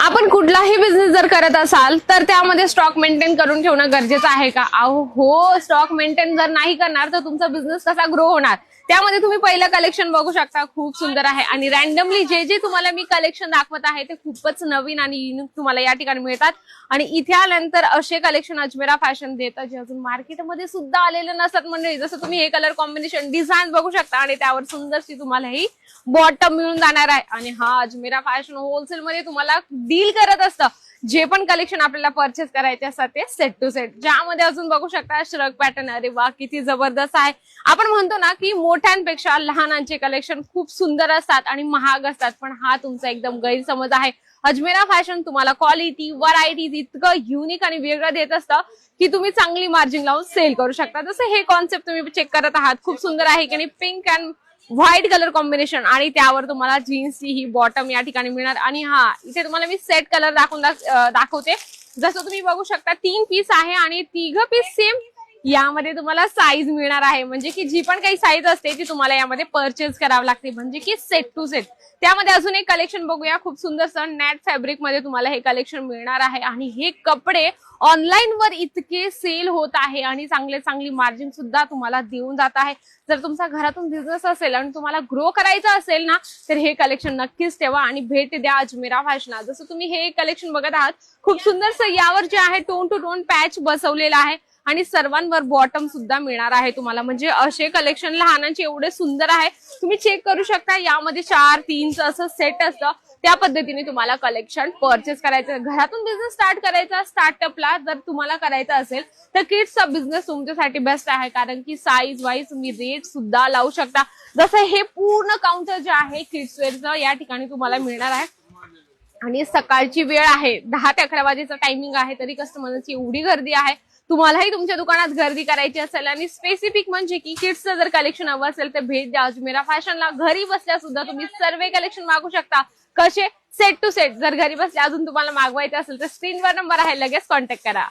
आपण कुठलाही बिझनेस जर करत असाल तर त्यामध्ये स्टॉक मेंटेन करून ठेवणं गरजेचं आहे का? अहो हो, स्टॉक मेंटेन जर नाही करणार तर तुमचा बिझनेस कसा ग्रो होणार? त्यामध्ये तुम्ही पहिलं कलेक्शन बघू शकता, खूप सुंदर आहे आणि रॅन्डमली जे जे तुम्हाला मी कलेक्शन दाखवत आहे ते खूपच नवीन आणि युनिक तुम्हाला या ठिकाणी मिळतात. आणि इथे आल्यानंतर असे कलेक्शन अजमेरा फॅशन देतं जे अजून मार्केटमध्ये सुद्धा आलेले नसतात मंडळी. जसं तुम्ही हे कलर कॉम्बिनेशन डिझाईन बघू शकता आणि त्यावर सुंदरशी तुम्हाला ही बॉटम मिळून जाणार आहे. आणि हा अजमेरा फॅशन होलसेल मध्ये तुम्हाला डील करत असतं. जे पण कलेक्शन आपल्याला परचेस करायचे असतात ते सेट टू सेट, ज्यामध्ये अजून बघू शकता श्रग पॅटर्न. अरे वा, किती जबरदस्त आहे. आपण म्हणतो ना की मोठ्यांपेक्षा लहानांचे कलेक्शन खूप सुंदर असतात आणि महाग असतात, पण हा तुमचा एकदम गैरसमज आहे. अजमेरा फॅशन तुम्हाला क्वालिटी, व्हरायटीज इतकं युनिक आणि वेगळं देत असतं की तुम्ही चांगली मार्जिन लावून सेल करू शकता. जसं हे कॉन्सेप्ट तुम्ही चेक करत आहात, खूप सुंदर आहे की नाही. Pink and white colour combination आणि त्यावर तुम्हाला जीन्सची ही बॉटम या ठिकाणी मिळणार. आणि हा इथे तुम्हाला मी सेट कलर दाखवते. जसं तुम्ही बघू शकता 3 पीस आहे आणि 3 पीस सेम यामध्ये तुम्हाला साईज मिळणार आहे. म्हणजे की जी पण काही साईज असते ती तुम्हाला यामध्ये परचेस करावी लागते, म्हणजे की सेट टू सेट. त्यामध्ये अजून एक कलेक्शन बघूया, खूप सुंदर नॅट फॅब्रिक मध्ये तुम्हाला हे कलेक्शन मिळणार आहे. आणि हे कपडे ऑनलाईन वर इतके सेल होत आहे आणि चांगली मार्जिन सुद्धा तुम्हाला देऊन जात आहे. जर तुमचा घरातून बिझनेस असेल आणि तुम्हाला ग्रो करायचा असेल ना, तर हे कलेक्शन नक्कीच ठेवा आणि भेट द्या अजमेरा फॅशन. जसं तुम्ही हे कलेक्शन बघत आहात, खूप सुंदरसं यावर जे आहे टोन टू टोन पॅच बसवलेला आहे आणि सर्वांवर बॉटम सुद्धा मिळणार आहे तुम्हाला. म्हणजे असे कलेक्शन लहानांचे एवढे सुंदर आहे, तुम्ही चेक करू शकता. यामध्ये 4-3 असं सेट असतं, त्या पद्धतीने तुम्हाला कलेक्शन परचेस करायचं. घरातून बिझनेस स्टार्ट करायचा, स्टार्टअपला जर तुम्हाला करायचा असेल तर किड्सचा बिझनेस तुमच्यासाठी बेस्ट आहे, कारण की साईज वाईज तुम्ही रेट सुद्धा लावू शकता. जसं हे पूर्ण काउंटर जे आहे किड्स वेअरचं या ठिकाणी तुम्हाला मिळणार आहे. आणि सकाळची वेळ आहे, 10 ते 11 वाजेचा टायमिंग आहे, तरी कस्टमरची एवढी गर्दी आहे. तुम्हालाही तुमच्या दुकानात गर्दी करायची असेल आणि स्पेसिफिक म्हणजे की किड्सचं जर कलेक्शन हवं असेल तर भेट द्या अजमेरा फॅशनला. घरी बसल्या सुद्धा तुम्ही सर्व कलेक्शन मागू शकता. कसे? Set to set. जर घरी बसल्या अजून तुम्हाला मागवायचे असेल तर स्क्रीनवर नंबर आहे, लगेच कॉन्टॅक्ट करा.